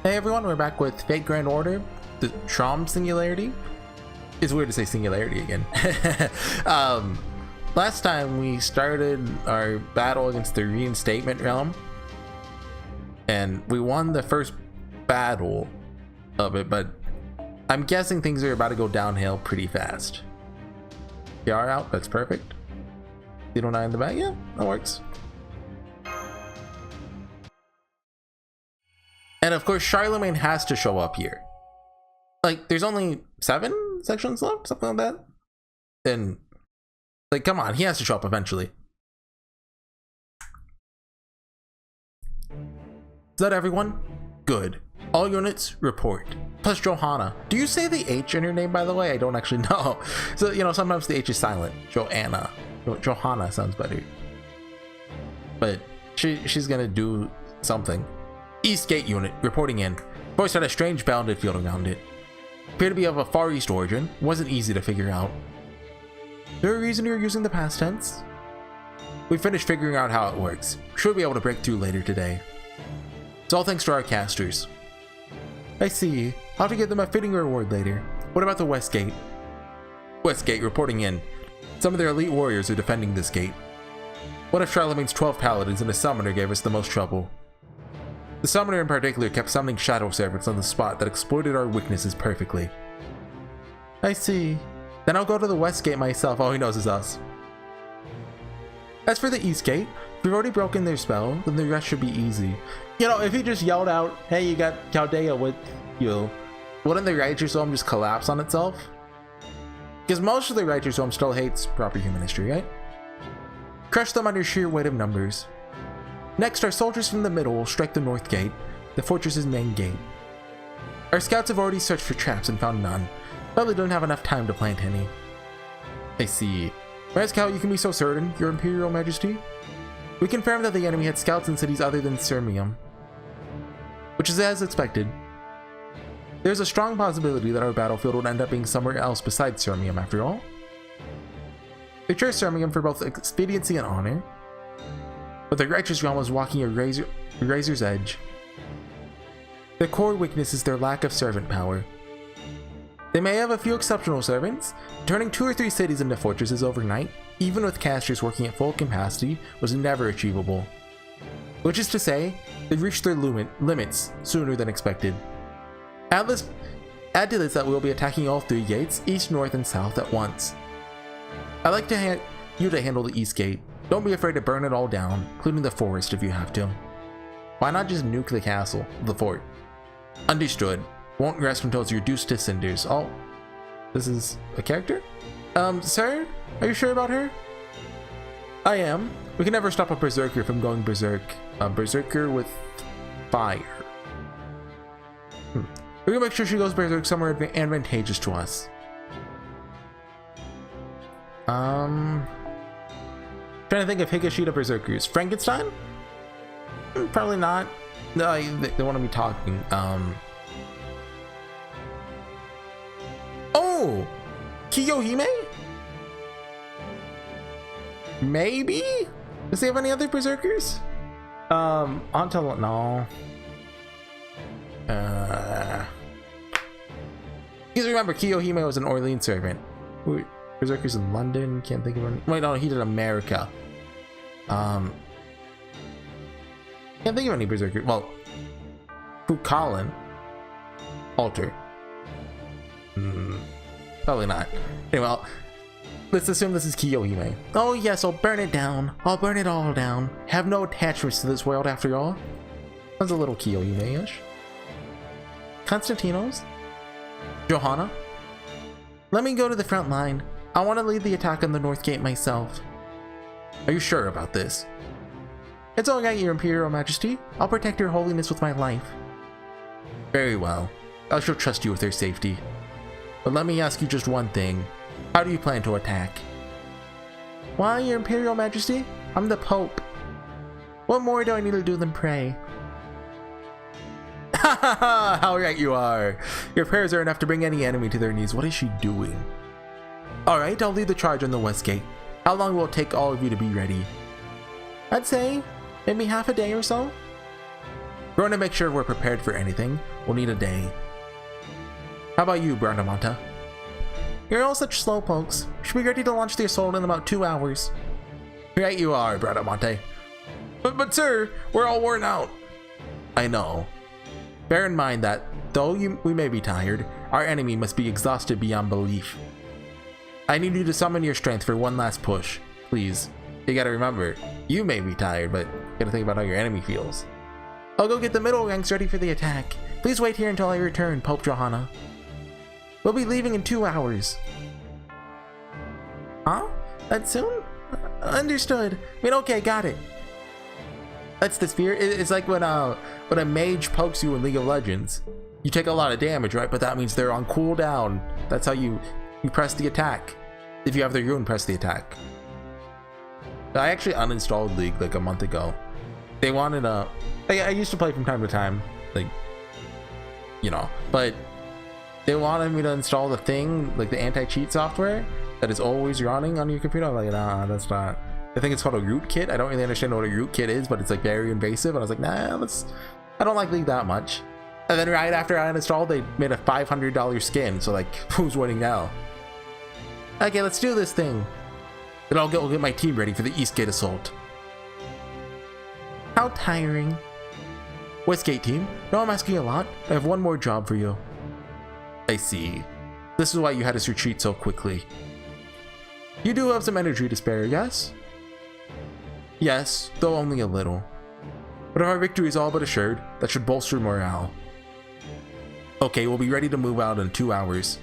Hey everyone, we're back with Fate Grand Order, the Traum Singularity. It's weird to say singularity again. Last time we started our battle against the Reinstatement Realm, and we won the first battle of it, but I'm guessing things are about to go downhill pretty fast. PR out, that's perfect. 09 in the back, yeah, that works. And of course, Charlemagne has to show up here. Like, there's only 7 sections left, something like that. And, like, come on, he has to show up eventually. Is that everyone? Good. All units, report. Plus Johanna. Do you say the H in your name, by the way? I don't actually know. So, you know, sometimes the H is silent. Joanna. Johanna sounds better. But she's gonna do something. East Gate unit, reporting in. Voice had a strange bounded field around it. Appeared to be of a Far East origin. Wasn't easy to figure out. Is there a reason you're using the past tense? We finished figuring out how it works. Should be able to break through later today. It's all thanks to our casters. I see. I'll have to give them a fitting reward later. What about the West Gate? West Gate reporting in. Some of their elite warriors are defending this gate. One of Charlemagne's 12 paladins and a summoner gave us the most trouble. The summoner in particular kept summoning shadow servants on the spot that exploited our weaknesses perfectly. I see. Then I'll go to the West Gate myself. All he knows is us. As for the East Gate, if we've already broken their spell, then the rest should be easy. You know, if he just yelled out, hey, you got Chaldea with you, wouldn't the Righteous Realm just collapse on itself? Because most of the Righteous Realm still hates proper human history, right? Crush them under sheer weight of numbers. Next, our soldiers from the middle will strike the North Gate, the fortress's main gate. Our scouts have already searched for traps and found none. Probably don't have enough time to plant any. I see. Why, Scout, you can be so certain, Your Imperial Majesty? We confirmed that the enemy had scouts in cities other than Sirmium, which is as expected. There's a strong possibility that our battlefield would end up being somewhere else besides Sirmium after all. They chose Sirmium for both expediency and honor, but the Righteous Realm was walking a razor's edge. Their core weakness is their lack of servant power. They may have a few exceptional servants. Turning 2 or 3 cities into fortresses overnight, even with casters working at full capacity, was never achievable. Which is to say, they reached their limits sooner than expected. Add to this that we'll be attacking all 3 gates, east, north, and south at once. I'd like you to handle the East Gate. Don't be afraid to burn it all down, including the forest if you have to. Why not just nuke the castle, the fort? Understood. Won't rest until it's reduced to cinders. Oh, this is a character? Sir? Are you sure about her? I am. We can never stop a berserker from going berserk. A berserker with fire. We can make sure she goes berserk somewhere advantageous to us. Trying to think of Higashida berserkers. Frankenstein? Probably not. No, they want to be talking. Oh! Kiyohime? Maybe? Does he have any other berserkers? Until no. Because remember, Kiyohime was an Orleans servant. Berserkers in London, can't think of any. Wait, no, he did America. Can't think of any berserker. Well, Fukalin, Alter. Probably not. Anyway, well, let's assume this is Kiyohime. Oh yes, I'll burn it down. I'll burn it all down. Have no attachments to this world after all. Sounds a little Kiyohime-ish. Konstantinos? Johanna? Let me go to the front line. I want to lead the attack on the North Gate myself. Are you sure about this? It's all right, Your Imperial Majesty. I'll protect Your Holiness with my life. Very well. I shall trust you with her safety. But let me ask you just one thing. How do you plan to attack? Why, Your Imperial Majesty? I'm the Pope. What more do I need to do than pray? Ha ha ha! How right you are! Your prayers are enough to bring any enemy to their knees. What is she doing? Alright, I'll lead the charge on the West Gate. How long will it take all of you to be ready? I'd say maybe half a day or so. We're going to make sure we're prepared for anything. We'll need a day. How about you, Bradamante? You're all such slowpokes. Should be ready to launch the assault in about 2 hours. Right you are, Bradamante. But sir, we're all worn out. I know. Bear in mind that, though we may be tired, our enemy must be exhausted beyond belief. I need you to summon your strength for one last push. Please. You gotta remember, you may be tired, but you gotta think about how your enemy feels. I'll go get the middle ranks ready for the attack. Please wait here until I return, Pope Johanna. We'll be leaving in 2 hours. Huh? That soon? Understood. I mean, okay, got it. That's the sphere. It's like when a mage pokes you in League of Legends. You take a lot of damage, right? But that means they're on cooldown. That's how you press the attack. If you have the rune, press the attack. I actually uninstalled League like a month ago. They wanted I used to play from time to time, like, you know, but they wanted me to install the thing, like the anti-cheat software that is always running on your computer. I'm like, nah, that's not. I think it's called a rootkit. I don't really understand what a rootkit is, but it's like very invasive. And I was like, nah, I don't like League that much. And then right after I uninstalled, they made a $500 skin. So like, who's winning now? Okay, let's do this thing. Then I'll get my team ready for the Eastgate assault. How tiring. Westgate team, no, I'm asking a lot. I have one more job for you. I see. This is why you had us retreat so quickly. You do have some energy to spare, yes? Yes, though only a little. But if our victory is all but assured, that should bolster morale. Okay, we'll be ready to move out in 2 hours.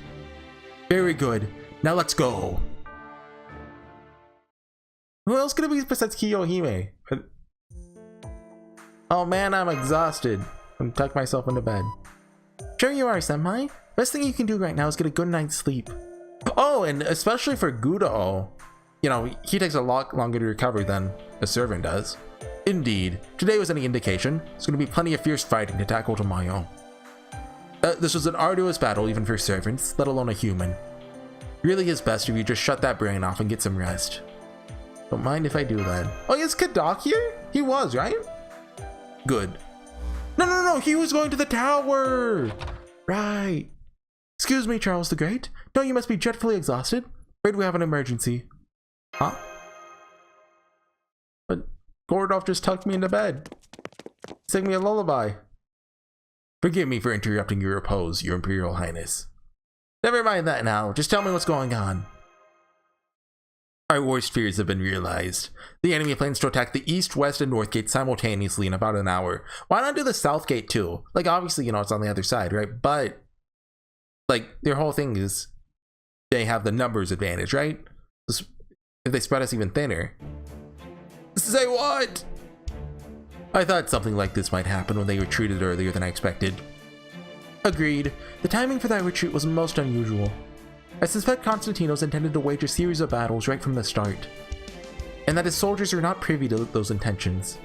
Very good. Now let's go. Who else could it be besides Kiyohime? Oh man, I'm exhausted. I'm tuck myself into bed. Sure you are, Senpai. Best thing you can do right now is get a good night's sleep. Oh, and especially for Gudao. You know, he takes a lot longer to recover than a servant does. Indeed. Today was any indication, there's going to be plenty of fierce fighting to tackle tomorrow. This was an arduous battle even for servants, let alone a human. Really is best if you just shut that brain off and get some rest. Don't mind if I do that. Oh, is Kadak here? He was, right? Good. No, he was going to the tower! Right. Excuse me, Charles the Great. No, you must be dreadfully exhausted. Afraid we have an emergency. Huh? But Gordolf just tucked me into bed. Sing me a lullaby. Forgive me for interrupting your repose, your Imperial Highness. Never mind that now. Just tell me what's going on. Our worst fears have been realized. The enemy plans to attack the east, west, and north gate simultaneously in about an hour. Why not do the south gate too? Like, obviously, you know, it's on the other side, right? But, like, their whole thing is they have the numbers advantage, right? If they spread us even thinner. Say what? I thought something like this might happen when they retreated earlier than I expected. Agreed. The timing for that retreat was most unusual. I suspect Constantinos intended to wage a series of battles right from the start, and that his soldiers are not privy to those intentions.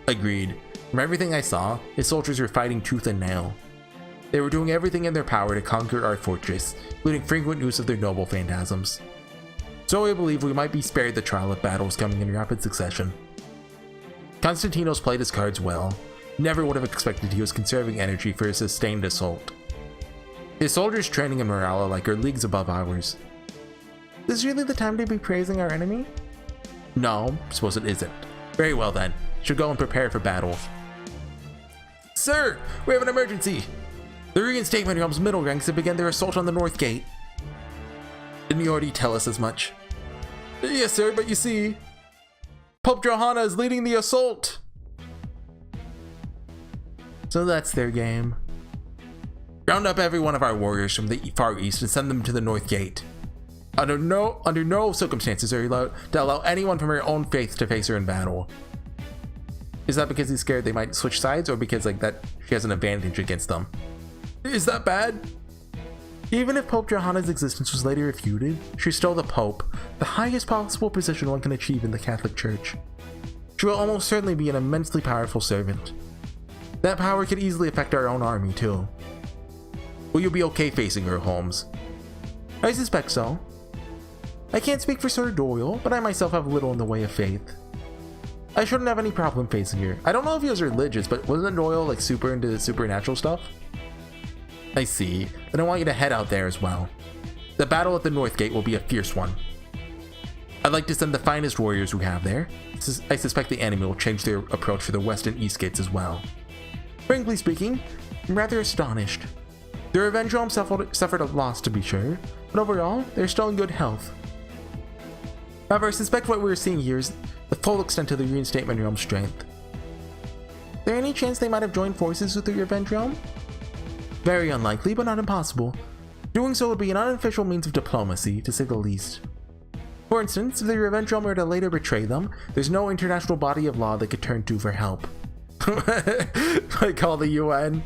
Agreed. From everything I saw, his soldiers were fighting tooth and nail. They were doing everything in their power to conquer our fortress, including frequent use of their noble phantasms. So I believe we might be spared the trial of battles coming in rapid succession. Constantinos played his cards well. Never would have expected he was conserving energy for a sustained assault. His soldiers' training and morale alike are leagues above ours. Is this really the time to be praising our enemy? No, suppose it isn't. Very well then, should go and prepare for battle. Sir, we have an emergency! The reinstatement realm's middle ranks have begun their assault on the north gate. Didn't you already tell us as much? Yes sir, but you see, Pope Johanna is leading the assault! So that's their game. Round up every one of our warriors from the far east and send them to the north gate. Under no circumstances are you allowed to allow anyone from her own faith to face her in battle. Is that because he's scared they might switch sides, or because like that she has an advantage against them? Is that bad? Even if Pope Johanna's existence was later refuted, she's still the Pope, the highest possible position one can achieve in the Catholic Church. She will almost certainly be an immensely powerful servant. That power could easily affect our own army too. Will you be okay facing her, Holmes? I suspect so. I can't speak for Sir Doyle, but I myself have little in the way of faith. I shouldn't have any problem facing her. I don't know if he was religious, but wasn't Doyle like super into supernatural stuff? I see. Then I want you to head out there as well. The battle at the North Gate will be a fierce one. I'd like to send the finest warriors we have there. I suspect the enemy will change their approach for the West and East Gates as well. Frankly speaking, I'm rather astonished. The Revenge Realm suffered a loss to be sure, but overall, they're still in good health. However, I suspect what we're seeing here is the full extent of the Reinstatement Realm's strength. Is there any chance they might have joined forces with the Revenge Realm? Very unlikely, but not impossible. Doing so would be an unofficial means of diplomacy, to say the least. For instance, if the Revenge Realm were to later betray them, there's no international body of law they could turn to for help. I call the UN.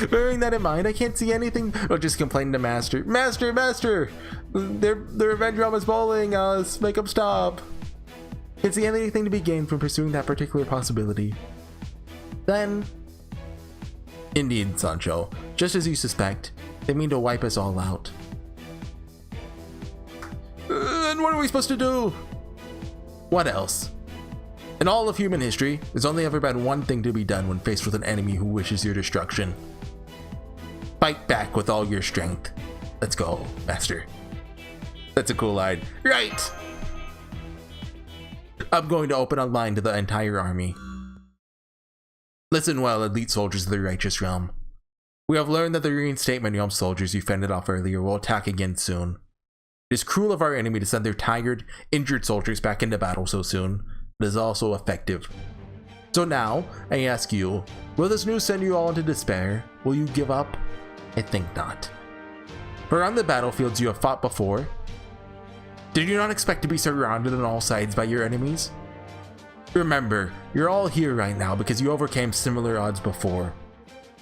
Bearing that in mind, I can't see anything. I'll just complain to Master. Master! The Revenge Realm is bullying us. Make them stop. Can't see anything to be gained from pursuing that particular possibility. Then, indeed, Sancho, just as you suspect, they mean to wipe us all out. And what are we supposed to do? What else? In all of human history, there's only ever been one thing to be done when faced with an enemy who wishes your destruction. Fight back with all your strength. Let's go, Master. That's a cool line. Right! I'm going to open a line to the entire army. Listen well, elite soldiers of the Righteous Realm. We have learned that the Reinstatement Realm soldiers you fended off earlier will attack again soon. It is cruel of our enemy to send their tired, injured soldiers back into battle so soon. It is also effective. So now, I ask you, will this news send you all into despair? Will you give up? I think not. For on the battlefields you have fought before, did you not expect to be surrounded on all sides by your enemies? Remember, you're all here right now because you overcame similar odds before.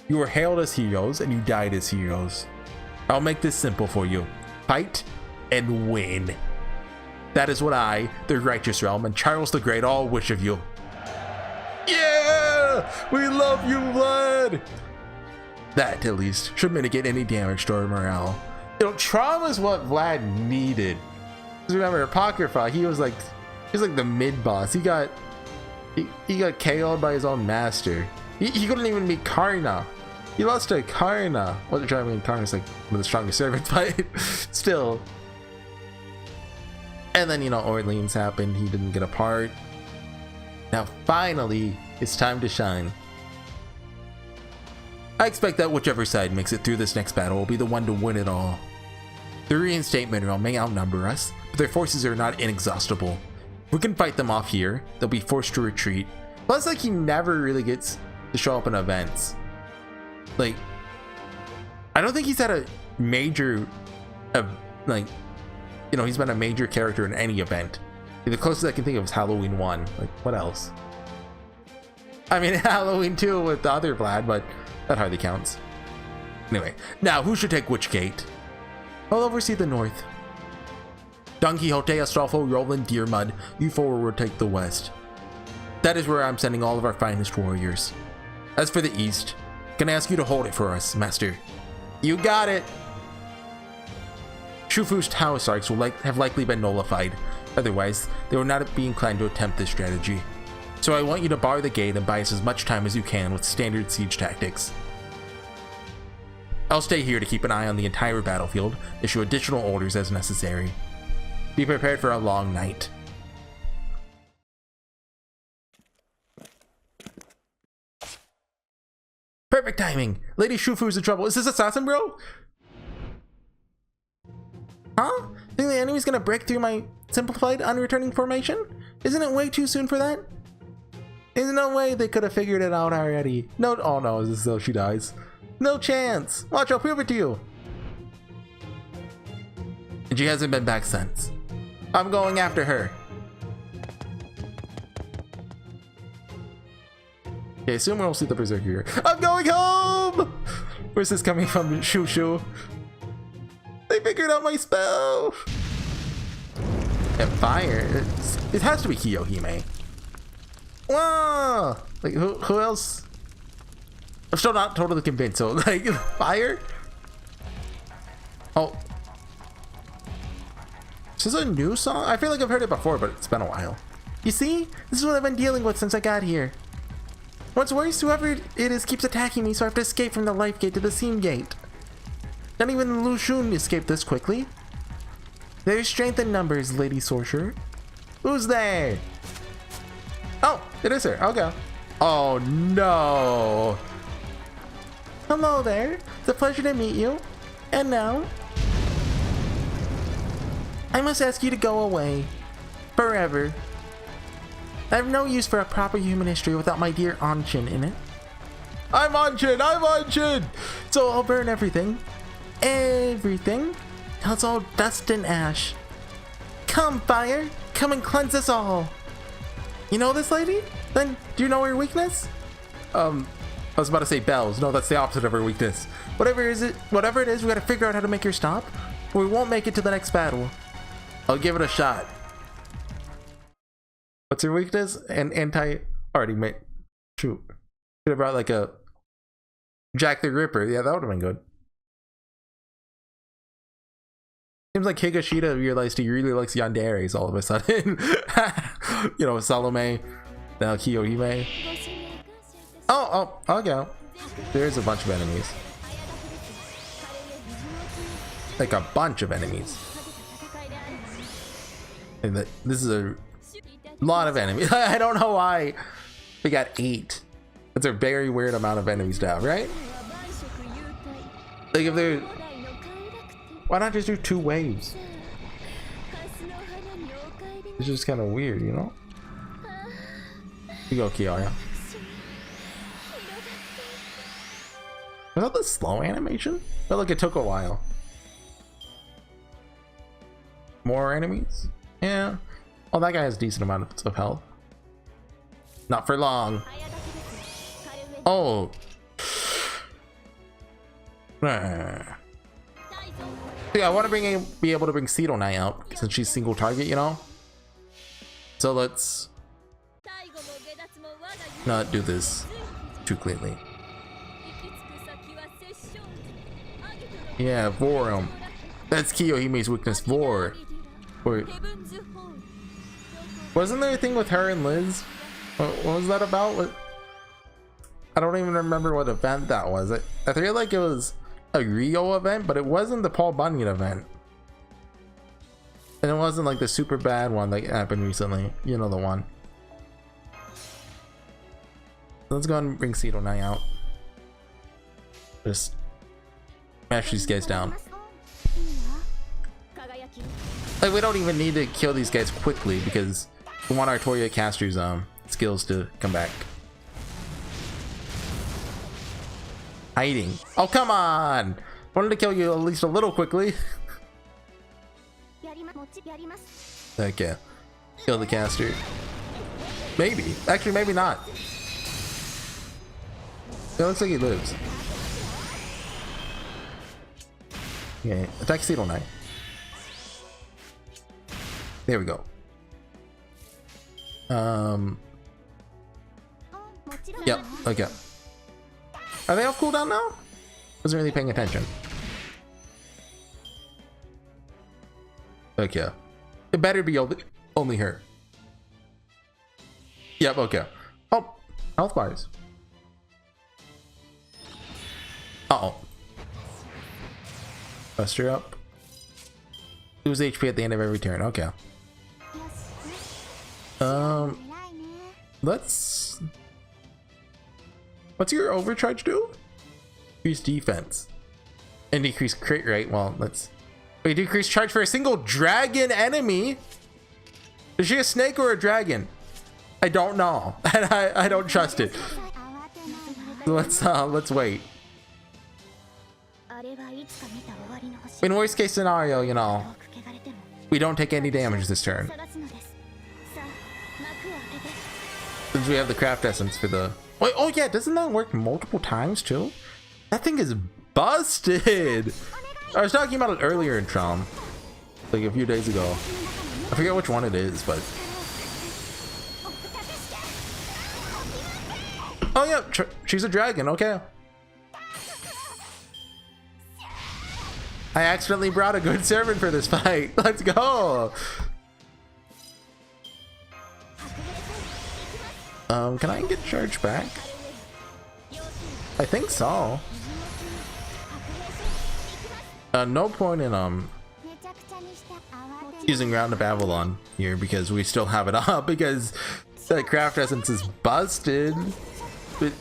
You were hailed as heroes and you died as heroes. I'll make this simple for you. Fight and win. That is what I, the Righteous Realm, and Charles the Great all wish of you. Yeah! We love you, Vlad! That, at least, should mitigate any damage to our morale. You know, Traum is what Vlad needed. Because remember, Apocrypha, he was like the mid-boss. He got KO'd by his own master. He couldn't even beat Karna. He lost to Karna. Well, I mean, Karna's like one of the strongest servants, but still. And then, you know, Orleans happened. He didn't get a part. Now, finally, it's time to shine. I expect that whichever side makes it through this next battle will be the one to win it all. The Reinstatement Realm may outnumber us, but their forces are not inexhaustible. If we can fight them off here, they'll be forced to retreat. Plus, like, he never really gets to show up in events. Like, I don't think he's had a major, like, you know, he's been a major character in any event. The closest I can think of is Halloween 1. Like, what else? I mean, Halloween 2 with the other Vlad, but that hardly counts. Anyway, now who should take which gate? I'll oversee the north. Don Quixote, Astolfo, Roland, Deermud, you four will take the west. That is where I'm sending all of our finest warriors. As for the east, can I ask you to hold it for us, Master? You got it! Shufu's Tau strikes will have likely been nullified. Otherwise, they would not be inclined to attempt this strategy. So I want you to bar the gate and buy us as much time as you can with standard siege tactics. I'll stay here to keep an eye on the entire battlefield, issue additional orders as necessary. Be prepared for a long night. Perfect timing! Lady Shufu's in trouble. Is this Assassin Bro? Huh? Think the enemy's gonna break through my simplified unreturning formation? Isn't it way too soon for that? There's no way they could have figured it out already. No, oh no, this is so she dies. No chance! Watch, I'll prove it to you! And she hasn't been back since. I'm going after her. Okay, soon we'll see the Berserker here. I'm going home! Where's this coming from, Shushu? They figured out my spell! And fire? It has to be Kiyohime. Whoa! Like, who else? I'm still not totally convinced, so, like, fire? Oh. Is this a new song? I feel like I've heard it before, but it's been a while. You see? This is what I've been dealing with since I got here. What's worse, whoever it is keeps attacking me, so I have to escape from the life gate to the seam gate. Not even Lu Xun escaped this quickly. There's strength in numbers, Lady Sorcerer. Who's there? Oh, it is her. I'll go. Oh no. Hello there. It's a pleasure to meet you. And now, I must ask you to go away. Forever. I have no use for a proper human history without my dear Anshin in it. I'm Anshin! So I'll burn everything. Everything. Till it's all dust and ash. Come, fire! Come and cleanse us all! You know this lady? Then, do you know her weakness? I was about to say bells. No, that's the opposite of her weakness. Whatever it is, we gotta figure out how to make her stop, or we won't make it to the next battle. I'll give it a shot. What's her weakness? And already made. Shoot. Could have brought like a Jack the Ripper. Yeah, that would have been good. Seems like Higashida realized he really likes yanderes all of a sudden. You know, Salome, now Kiyohime. Oh, okay. There's a bunch of enemies. Like a bunch of enemies. And this is a lot of enemies. I don't know why we got 8. That's a very weird amount of enemies to have, right? Like if they're... Why not just do 2 waves? It's just kind of weird, you know? You go, Kiara. Was that the slow animation? Felt like it took a while. More enemies? Yeah. Oh, that guy has a decent amount of health. Not for long. Oh. Yeah, I want to be able to bring Cedo Knight out since she's single target, you know? So let's not do this too cleanly. Yeah, Vor. That's Kiyohime's weakness, Vor. Wasn't there a thing with her and Liz? What was that about? I don't even remember what event that was. I feel like it was a Rio event, but it wasn't the Paul Bunyan event. And it wasn't like the super bad one that happened recently. You know the one. Let's go and bring Cedo Knight out. Just smash these guys down. Like, we don't even need to kill these guys quickly because we want our Toya caster's skills to come back. Hiding. Oh, come on! Wanted to kill you at least a little quickly. Okay. Kill the caster. Maybe. Actually, maybe not. It looks like he lives. Okay. Attack Cedo Knight. There we go. Yep. Okay. Are they off cooldown now? Wasn't really paying attention. Okay. It better be only her. Yep, okay. Oh, health bars. Uh-oh. Bust her up. Lose HP at the end of every turn. Okay. Let's... What's your overcharge do? Increase defense. And decrease crit rate. Well, let's... Wait, decrease charge for a single dragon enemy? Is she a snake or a dragon? I don't know. And I don't trust it. Let's wait. In worst case scenario, you know, we don't take any damage this turn. Since we have the craft essence for the... Wait, oh yeah, doesn't that work multiple times too? That thing is busted! I was talking about it earlier in Traum. Like a few days ago. I forget which one it is, but... Oh yeah, she's a dragon, okay. I accidentally brought a good servant for this fight. Let's go! Can I get charged back? I think so. No point in using Round of Avalon here because we still have it up because the craft essence is busted. But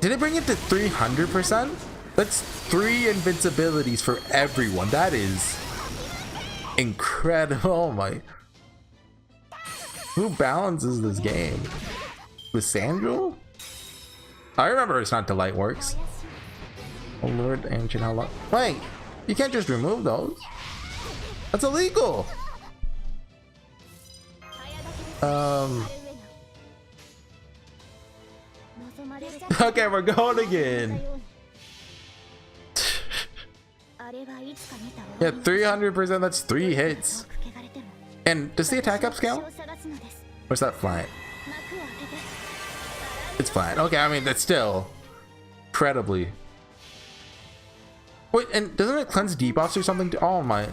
did it bring it to 300%? That's 3 invincibilities for everyone. That is incredible. Oh my. Who balances this game? The Sandral? I remember it's not Delight Works. Oh Lord, Ancient, how long? Wait, you can't just remove those. That's illegal. Okay, we're going again. Yeah, 300%, that's 3 hits. And does the attack upscale? Or is that flat? It's flat. Okay, I mean, that's still incredibly. Wait, and doesn't it cleanse debuffs or something? Oh my.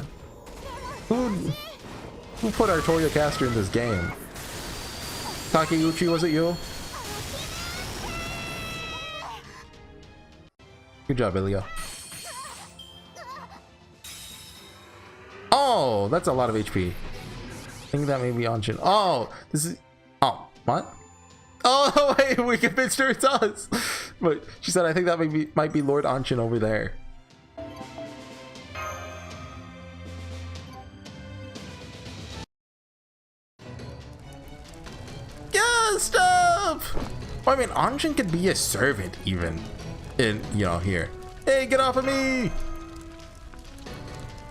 Who put Artoria Caster in this game? Takeuchi, was it you? Good job, Ilya. Oh, that's a lot of HP. I think that may be Anshin. Oh, this is. Oh, what? Oh, wait, we convinced her it's us. But she said, I think that might be Lord Anshin over there. Yeah, stop! Well, I mean, Anshin could be a servant even. In, you know, here. Hey, get off of me!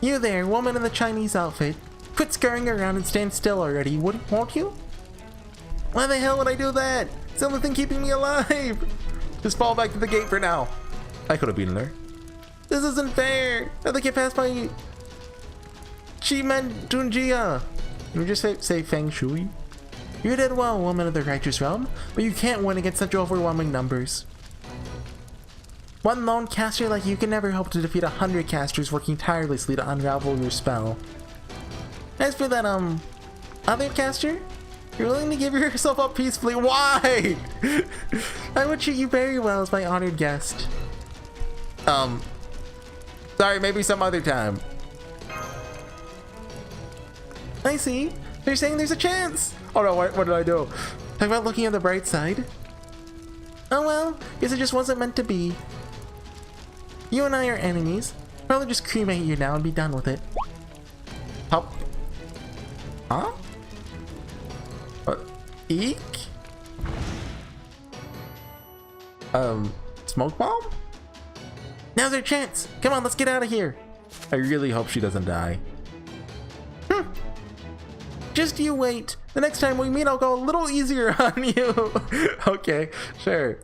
You there, woman in the Chinese outfit. Quit scurrying around and stand still already, won't you? Why the hell would I do that? It's the only thing keeping me alive. Just fall back to the gate for now. I could have beaten her. This isn't fair. How they get past my Chimen Dunjia. Can you just say Feng Shui? You did well, woman of the righteous realm, but you can't win against such overwhelming numbers. One lone caster like you can never hope to defeat 100 casters working tirelessly to unravel your spell. As for that, other caster, you're willing to give yourself up peacefully. Why? I would treat you very well as my honored guest. Sorry, maybe some other time. I see. They're saying there's a chance. Oh no, what did I do? Talk about looking on the bright side. Oh well, guess it just wasn't meant to be. You and I are enemies. Probably just cremate you now and be done with it. Help. Huh? What? Eek? Smoke bomb? Now's our chance. Come on, let's get out of here. I really hope she doesn't die. Just you wait. The next time we meet, I'll go a little easier on you. Okay, sure.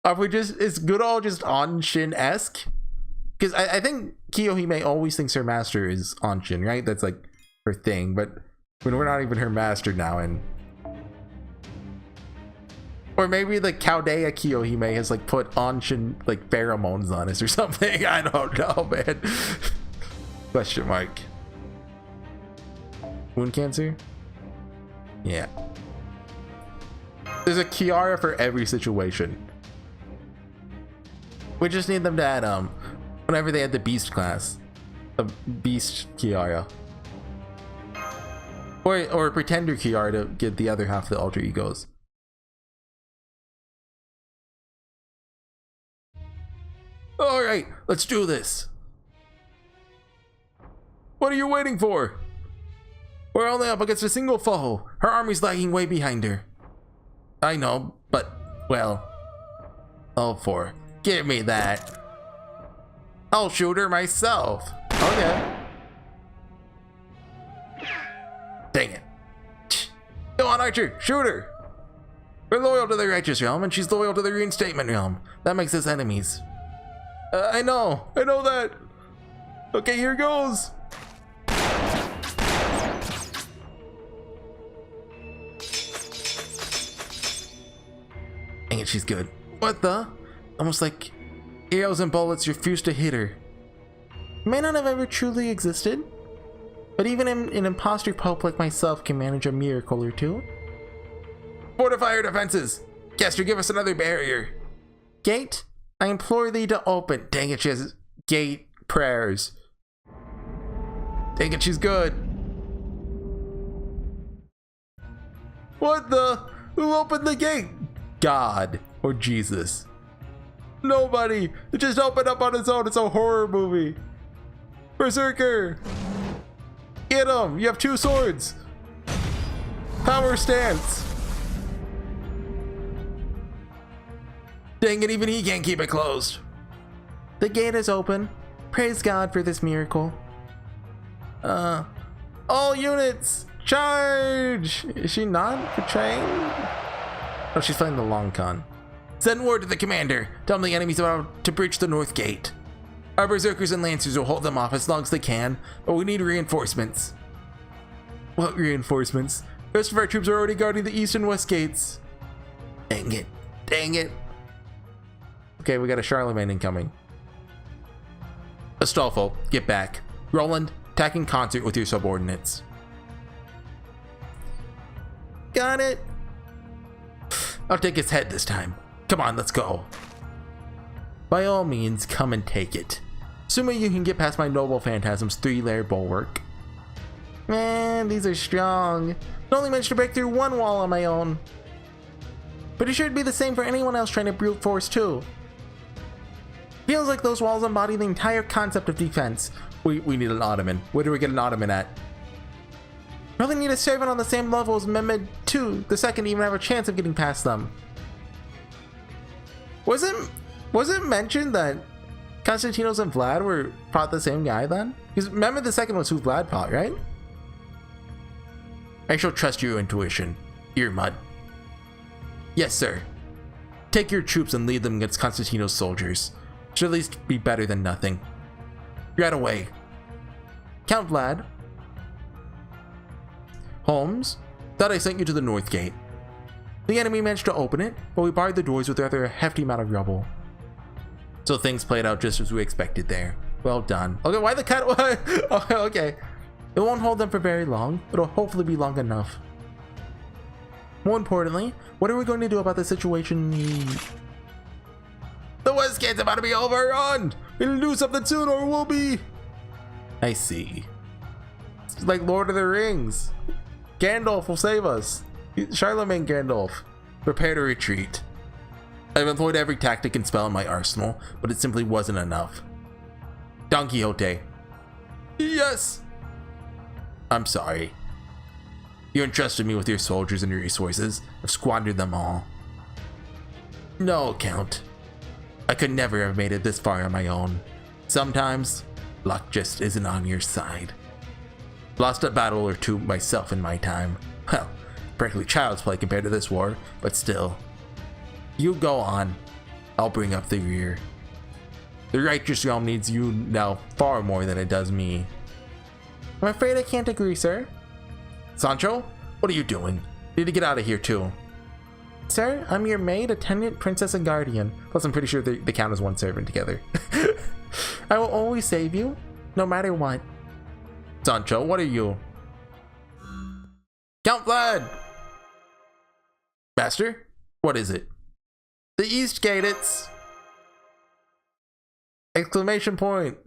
Are we just, is good old just Anshin-esque? Because I think Kiyohime always thinks her master is Anshin, right? That's like her thing, but when we're not even her master now, and or maybe the Chaldea Kiyohime has like put Anshin like pheromones on us or something. I don't know, man. Question mark. Wound cancer? Yeah. There's a Kiara for every situation. We just need them to add whenever they had the beast class, a beast Kiara, or pretender Kiara to get the other half of the alter egos. All right, let's do this. What are you waiting for? We're only up against a single foe. Her army's lagging way behind her. I know, but well, oh for. Give me that. I'll shoot her myself. Okay. Dang it. Go on, Archer. Shoot her. We're loyal to the righteous realm, and she's loyal to the reinstatement realm. That makes us enemies. I know that. Okay, here goes. Dang it, she's good. What the? Almost like arrows and bullets refuse to hit her. May not have ever truly existed, but even an imposter pope like myself can manage a miracle or two. Fortify our defenses. Caster, give us another barrier. Gate? I implore thee to open. Dang it, she has gate prayers. Dang it, she's good. What the? Who opened the gate? God or Jesus? Nobody. It just opened up on its own. It's a horror movie. Berserker. Get him. You have 2 swords. Power stance. Dang it, even he can't keep it closed. The gate is open. Praise God for this miracle. All units, charge! Is she not betraying? Oh, she's playing the long con. Send word to the commander. Tell him the enemy's about to breach the north gate. Our berserkers and lancers will hold them off as long as they can, but we need reinforcements. What reinforcements? The rest of our troops are already guarding the east and west gates. Dang it. Dang it. Okay, we got a Charlemagne incoming. Astolfo, get back. Roland, attack in concert with your subordinates. Got it. I'll take his head this time. Come on, let's go. By all means, come and take it. Assuming you can get past my noble phantasm's 3-layer bulwark. Man, these are strong. I only managed to break through 1 wall on my own. Pretty sure it'd be the same for anyone else trying to brute force too. Feels like those walls embody the entire concept of defense. We need an Ottoman. Where do we get an Ottoman at? Probably need a servant on the same level as Mehmed II the second to even have a chance of getting past them. Was it mentioned that Constantinos and Vlad fought the same guy then? Because Mehmed II was who Vlad fought, right? I shall trust your intuition, Earmud. Yes, sir. Take your troops and lead them against Constantino's soldiers. Should at least be better than nothing. Right away. Count Vlad. Holmes, thought I sent you to the north gate. The enemy managed to open it, but we barred the doors with rather a hefty amount of rubble. So things played out just as we expected there. Well done. Okay, why the cut? Okay. It won't hold them for very long, but it'll hopefully be long enough. More importantly, what are we going to do about the situation? The West Gate's about to be overrun! We'll do something soon or we'll be... I see. It's like Lord of the Rings. Gandalf will save us. Charlemagne Gandalf. Prepare to retreat. I've employed every tactic and spell in my arsenal, but it simply wasn't enough. Don Quixote. Yes! I'm sorry. You entrusted me with your soldiers and your resources. I've squandered them all. No, Count. I could never have made it this far on my own. Sometimes, luck just isn't on your side. Lost a battle or two myself in my time. Well, practically child's play compared to this war, but still. You go on. I'll bring up the rear. The righteous realm needs you now far more than it does me. I'm afraid I can't agree, sir. Sancho, what are you doing? Need to get out of here too. Sir, I'm your maid, attendant, princess, and guardian. Plus, I'm pretty sure they count as one servant together. I will always save you, no matter what. Sancho, what are you? Count Vlad! Master, what is it? The East Gate, it's... Exclamation point.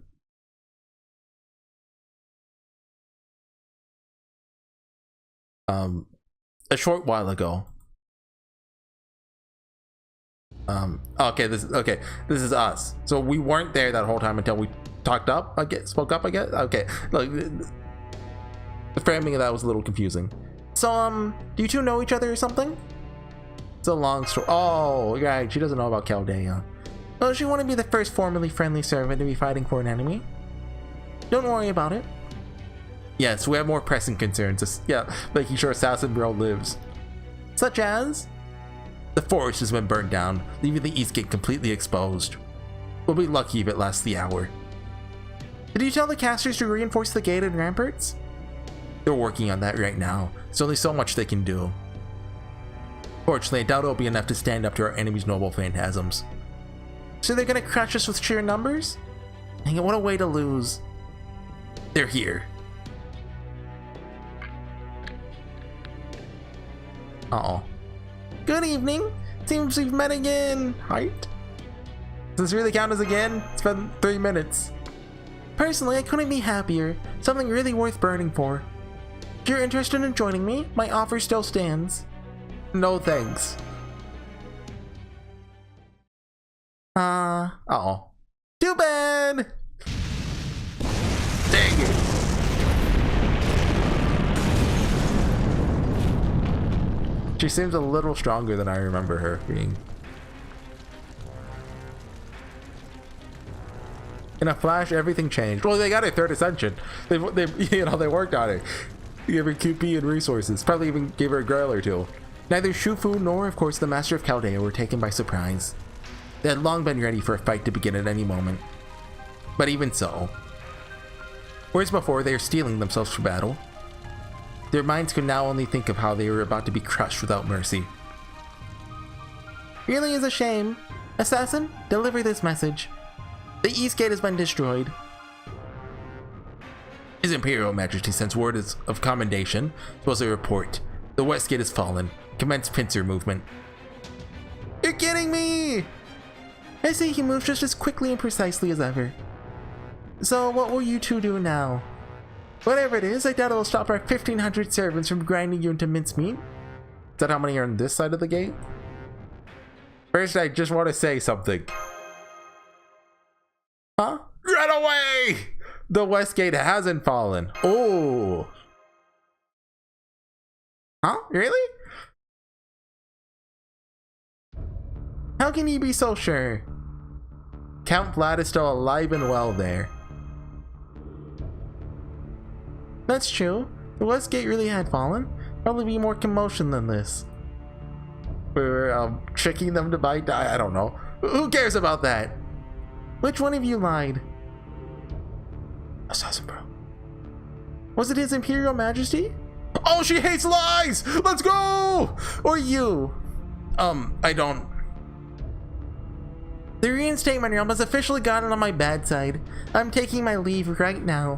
A short while ago. Okay, this is us. So we weren't there that whole time until we spoke up, I guess. Okay, look, the framing of that was a little confusing. So, do you two know each other or something? It's a long story. Oh, right, she doesn't know about Chaldea. Well, she want to be the first formerly friendly servant to be fighting for an enemy. Don't worry about it. Yes, we have more pressing concerns. Yeah, making sure Assassin Bro lives. Such as? The forest has been burned down, leaving the East Gate completely exposed. We'll be lucky if it lasts the hour. Did you tell the casters to reinforce the gate and ramparts? They're working on that right now. There's only so much they can do. Fortunately, I doubt it'll be enough to stand up to our enemy's noble phantasms. So they're gonna crush us with sheer numbers? Dang it, what a way to lose. They're here. Uh-oh. Good evening. Seems we've met again. Right? Does this really count as again? It's been 3 minutes. Personally, I couldn't be happier. Something really worth burning for. If you're interested in joining me, my offer still stands. No thanks. Oh. Too bad! Dang it! She seems a little stronger than I remember her being. In a flash, everything changed. Well, they got a third ascension. They worked on it. They gave her QP and resources. Probably even gave her a girl or two. Neither Shufu nor, of course, the Master of Chaldea were taken by surprise. They had long been ready for a fight to begin at any moment. But even so, whereas before they were steeling themselves for battle, their minds could now only think of how they were about to be crushed without mercy. Really is a shame. Assassin, deliver this message. The East Gate has been destroyed. His Imperial Majesty sends word of commendation, as a report. The West Gate has fallen. Commence pincer movement. You're kidding me! I see he moves just as quickly and precisely as ever. So what will you two do now? Whatever it is, I doubt it'll stop our 1,500 servants from grinding you into mincemeat. Is that how many are on this side of the gate? First, I just want to say something. Huh? Run away! The West Gate hasn't fallen. Oh. Huh? Really? How can you be so sure? Count Vlad is still alive and well there. That's true. The West Gate really had fallen. Probably be more commotion than this. We were tricking them to buy. I don't know. Who cares about that? Which one of you lied? Assassin Bro. Was it His Imperial Majesty? Oh, she hates lies! Let's go! Or you? I don't. The reinstatement realm has officially gotten on my bad side. I'm taking my leave right now.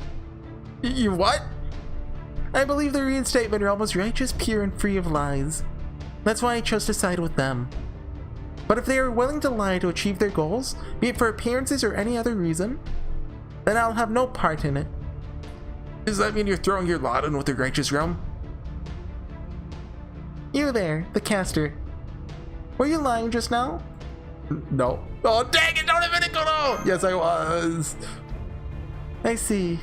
You what? I believe the reinstatement realm was righteous, pure, and free of lies. That's why I chose to side with them. But if they are willing to lie to achieve their goals, be it for appearances or any other reason, then I'll have no part in it. Does that mean you're throwing your lot in with the righteous realm? You there, the caster. Were you lying just now? No. Oh, dang it, don't admit it, no! Yes, I was. I see.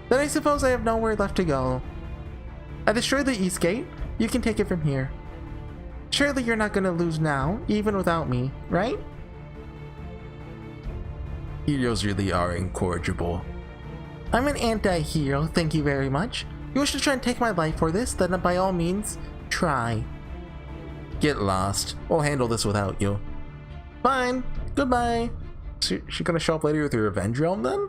Then I suppose I have nowhere left to go. I destroyed the East Gate. You can take it from here. Surely you're not going to lose now, even without me, right? Heroes really are incorrigible. I'm an anti-hero, thank you very much. You wish to try and take my life for this, then by all means, try. Get lost. We'll handle this without you. Fine. Goodbye. She gonna show up later with her revenge realm then?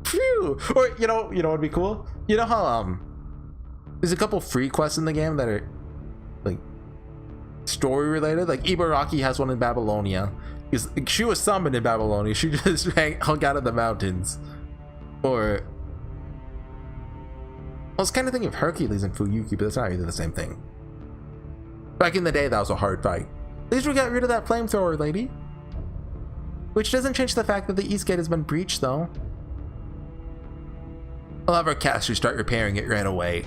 Phew! Or you know what'd be cool? You know how there's a couple free quests in the game that are like story related. Like Ibaraki has one in Babylonia. She was summoned in Babylonia. She just hung out in the mountains. Or I was kind of thinking of Hercules and Fuyuki, but that's not either the same thing. Back in the day, that was a hard fight. At least we got rid of that flamethrower lady. Which doesn't change the fact that the East Gate has been breached, though. I'll have our caster start repairing it right away.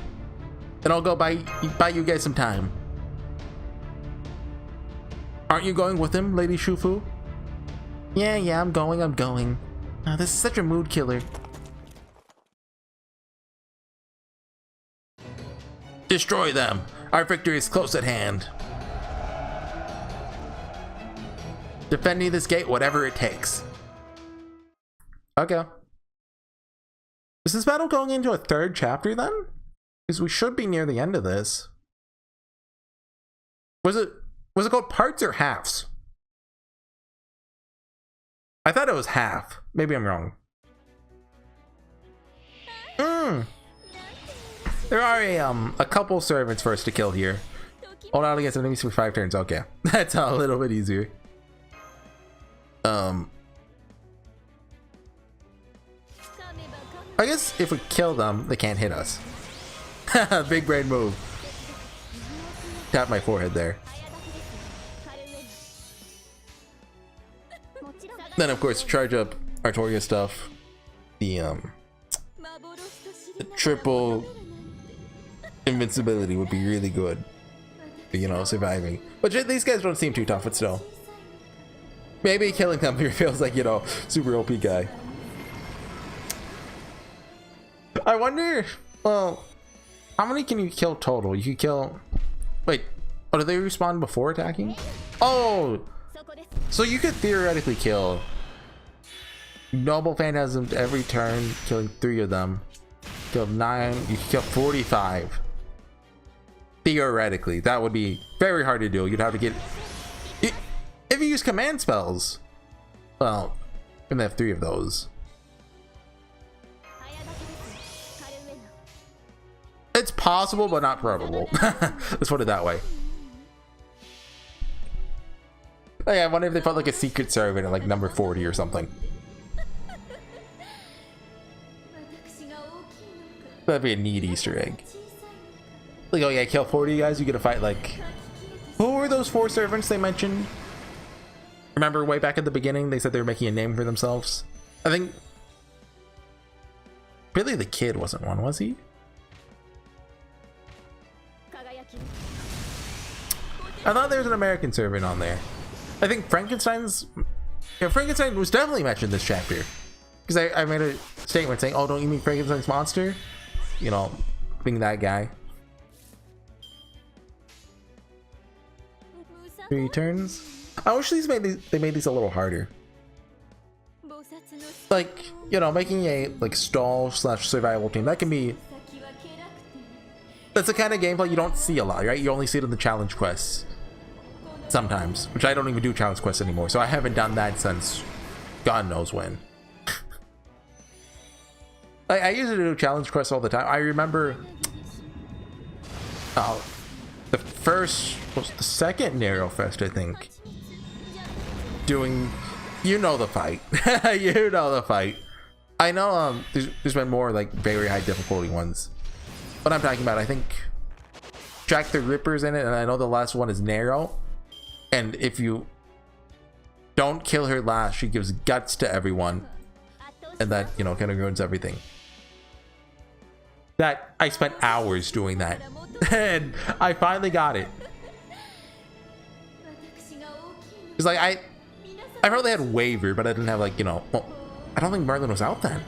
Then I'll go buy you guys some time. Aren't you going with him, Lady Shufu? Yeah, I'm going. This is such a mood killer. Destroy them. Our victory is close at hand. Defending this gate, whatever it takes. Okay. Is this battle going into a third chapter then? Because we should be near the end of this. Was it called parts or halves? I thought it was half. Maybe I'm wrong. There are a couple servants for us to kill here. Hold out against enemies for 5 turns. Okay, that's a little bit easier. I guess if we kill them, they can't hit us. Big brain move. tap my forehead there. Then of course charge up Artoria stuff. The triple invincibility would be really good for, you know, surviving. But these guys don't seem too tough, but still. Maybe killing them here feels like, you know, super OP guy. I wonder, well, how many can you kill total? You could kill, wait, oh, do they respawn before attacking? Oh, so you could theoretically kill Noble Phantasms every turn, killing 3 of them. Kill 9, you could kill 45. Theoretically, that would be very hard to do. You'd have to get, if you use command spells, well, you're gonna have 3 of those. It's possible, but not probable. Let's put it that way. Oh yeah, I wonder if they put like a secret servant at like number 40 or something. That'd be a neat Easter egg. Like, oh yeah, kill 40 guys, you get to fight like... Who were those 4 servants they mentioned? Remember way back at the beginning, they said they were making a name for themselves? I think... Billy the Kid wasn't one, was he? I thought there was an American servant on there. I think Frankenstein's... Yeah, Frankenstein was definitely mentioned this chapter. Because I made a statement saying, oh, don't you mean Frankenstein's monster? You know, being that guy. 3 turns. I wish they made these a little harder. Like, you know, making a like stall / survival team, that can be... That's the kind of gameplay you don't see a lot, right? You only see it in the challenge quests. Sometimes. Which I don't even do challenge quests anymore, so I haven't done that since God knows when. I used to do challenge quests all the time. I remember the first, was the second Narrow Fest, I think. Doing, you know the fight. You know the fight. I know there's been more like very high difficulty ones. What I'm talking about, I think Jack the Ripper's in it, and I know the last one is Narrow. And if you don't kill her last, she gives guts to everyone. And that, you know, kind of ruins everything. That I spent hours doing that, and I finally got it. It's like I probably had Waver, but I didn't have like, you know. Well, I don't think Merlin was out then.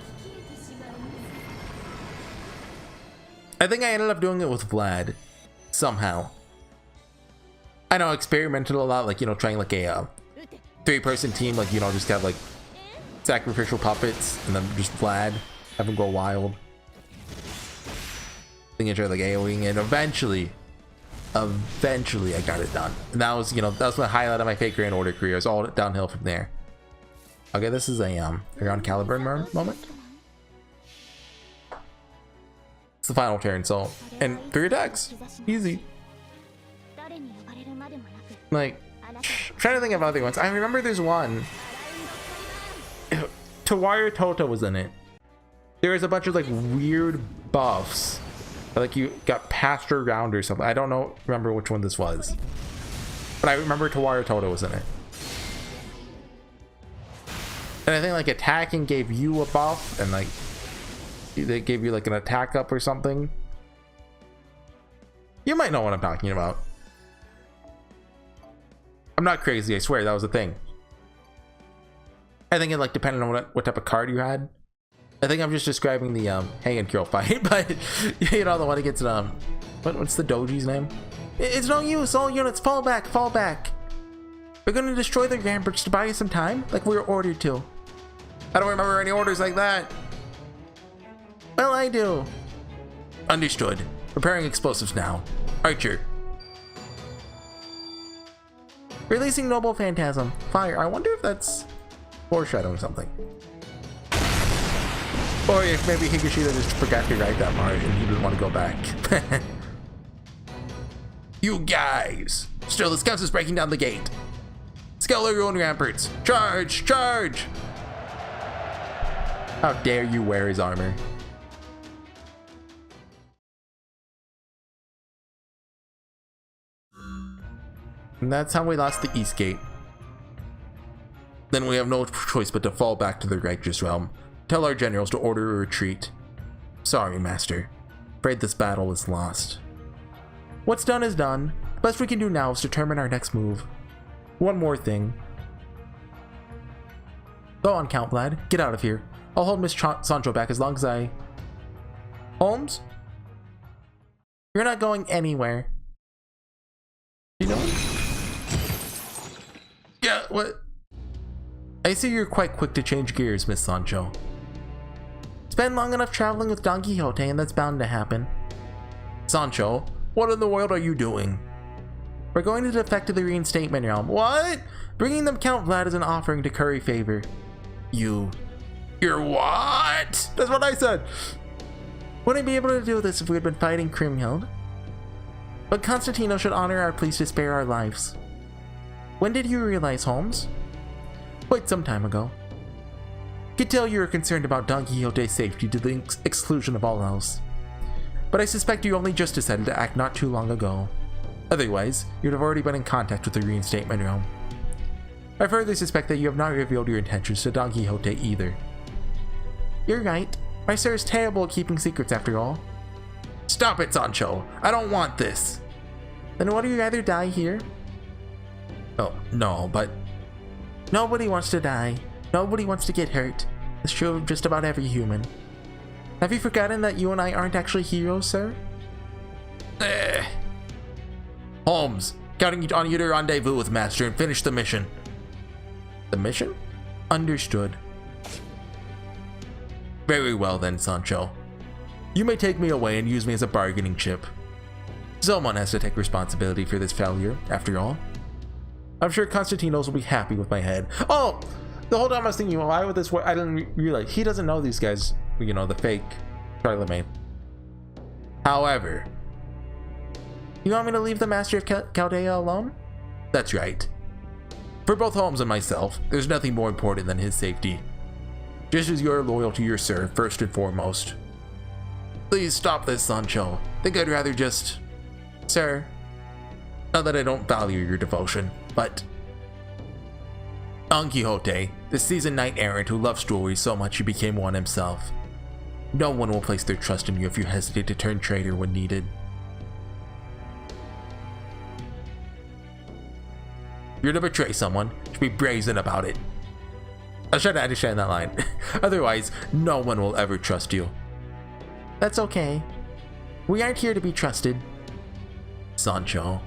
I think I ended up doing it with Vlad somehow. I know, experimented a lot, like, you know, trying like a 3-person team, like, you know, just have like sacrificial puppets and then just Vlad, have him go wild. I tried like AoEing, and eventually I got it done. And that was, you know, that was the highlight of my Fate Grand Order career. It's all downhill from there. Okay, this is a around Caliburn moment. It's the final turn, so, and 3 attacks, easy. Like, I'm trying to think of other ones. I remember there's one. Tawire Tota was in it. There was a bunch of like weird buffs. Like you got passed around or something. I don't know, remember which one this was, but I remember Tawire Tota was in it. And I think like attacking gave you a buff, and like they gave you like an attack up or something. You might know what I'm talking about. I'm not crazy, I swear that was a thing. I think it like depended on what type of card you had. I think I'm just describing the Hang and Kill fight, but you know, the one that gets what's the doji's name? It's no use, all units fall back, fall back. We're gonna destroy the ramparts to buy you some time, like we were ordered to. I don't remember any orders like that. Well, I do. Understood. Preparing explosives now. Archer. Releasing Noble Phantasm. Fire. I wonder if that's foreshadowing something. Or if maybe Higashida just forgot to write that part and he didn't want to go back. You guys! Still, the scouts is breaking down the gate. Skeller ruin ramparts. Charge! Charge! How dare you wear his armor? And that's how we lost the East Gate. Then we have no choice but to fall back to the righteous realm. Tell our generals to order a retreat. Sorry, Master. Afraid this battle is lost. What's done is done. The best we can do now is determine our next move. One more thing. Go on, Count Vlad. Get out of here. I'll hold Miss Sancho back as long as I... Holmes? You're not going anywhere. You know what? Yeah, what? I see you're quite quick to change gears, Miss Sancho. It's been long enough traveling with Don Quixote, and that's bound to happen. Sancho, what in the world are you doing? We're going to defect to the reinstatement realm. What? Bringing them Count Vlad is an offering to curry favor. You're what? That's what I said. Wouldn't be able to do this if we had been fighting Kriemhild. But Constantino should honor our pleas to spare our lives. When did you realize, Holmes? Quite some time ago. Could tell you were concerned about Don Quixote's safety to the exclusion of all else. But I suspect you only just decided to act not too long ago. Otherwise, you'd have already been in contact with the reinstatement realm. I further suspect that you have not revealed your intentions to Don Quixote either. You're right. My sir is terrible at keeping secrets after all. Stop it, Sancho. I don't want this. Then would you rather die here? Oh, no, but... Nobody wants to die. Nobody wants to get hurt. It's true of just about every human. Have you forgotten that you and I aren't actually heroes, sir? Holmes, counting on you to rendezvous with Master and finish the mission. The mission? Understood. Very well then, Sancho. You may take me away and use me as a bargaining chip. Someone has to take responsibility for this failure, after all. I'm sure Constantinos will be happy with my head. Oh! The whole time I was thinking, why would this work? I didn't realize. He doesn't know these guys, you know, the fake Charlemagne. However, you want me to leave the Master of Chaldea alone? That's right. For both Holmes and myself, there's nothing more important than his safety. Just as you're loyal to your sir, first and foremost. Please stop this, Sancho. Think I'd rather just... Sir, not that I don't value your devotion, but... Don Quixote, the seasoned knight-errant who loved stories so much he became one himself. No one will place their trust in you if you hesitate to turn traitor when needed. If you're to betray someone, you should be brazen about it. I was trying to understand that line. Otherwise, no one will ever trust you. That's okay. We aren't here to be trusted. Sancho,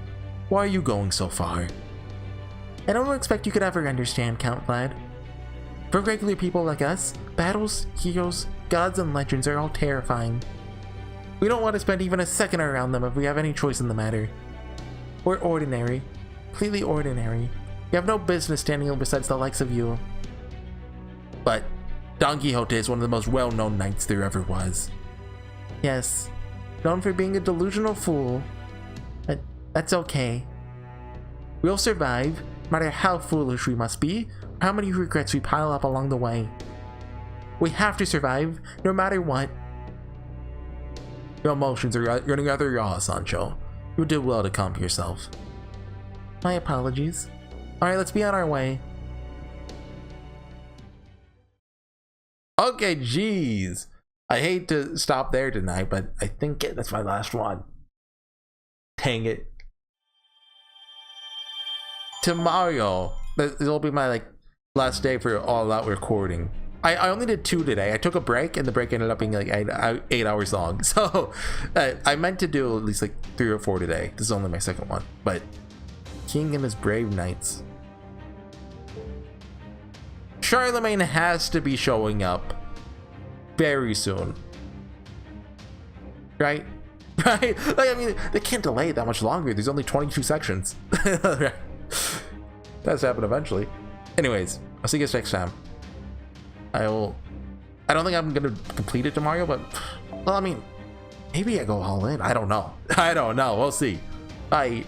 why are you going so far? I don't expect you could ever understand, Count Vlad. For regular people like us, battles, heroes, gods, and legends are all terrifying. We don't want to spend even a second around them if we have any choice in the matter. We're ordinary. Completely ordinary. We have no business standing beside the likes of you. But Don Quixote is one of the most well-known knights there ever was. Yes, known for being a delusional fool. But that's okay. We'll survive, no matter how foolish we must be, or how many regrets we pile up along the way. We have to survive, no matter what. Your emotions are running rather raw, Sancho. You did well to calm yourself. My apologies. Alright, let's be on our way. Okay, jeez. I hate to stop there tonight, but I think that's my last one. Dang it. Tomorrow, it'll be my last day for all out recording. I only did 2 today. I took a break, and the break ended up being like 8 hours long. So I meant to do at least 3 or 4 today. This is only my second one, but King and his brave knights. Charlemagne has to be showing up very soon, right? Right? I mean, they can't delay it that much longer. There's only 22 sections. Right. That's happen eventually. Anyways, I'll see you guys next time. I don't think I'm gonna complete it tomorrow, but well, I mean, maybe I go all in. I don't know. We'll see. Bye.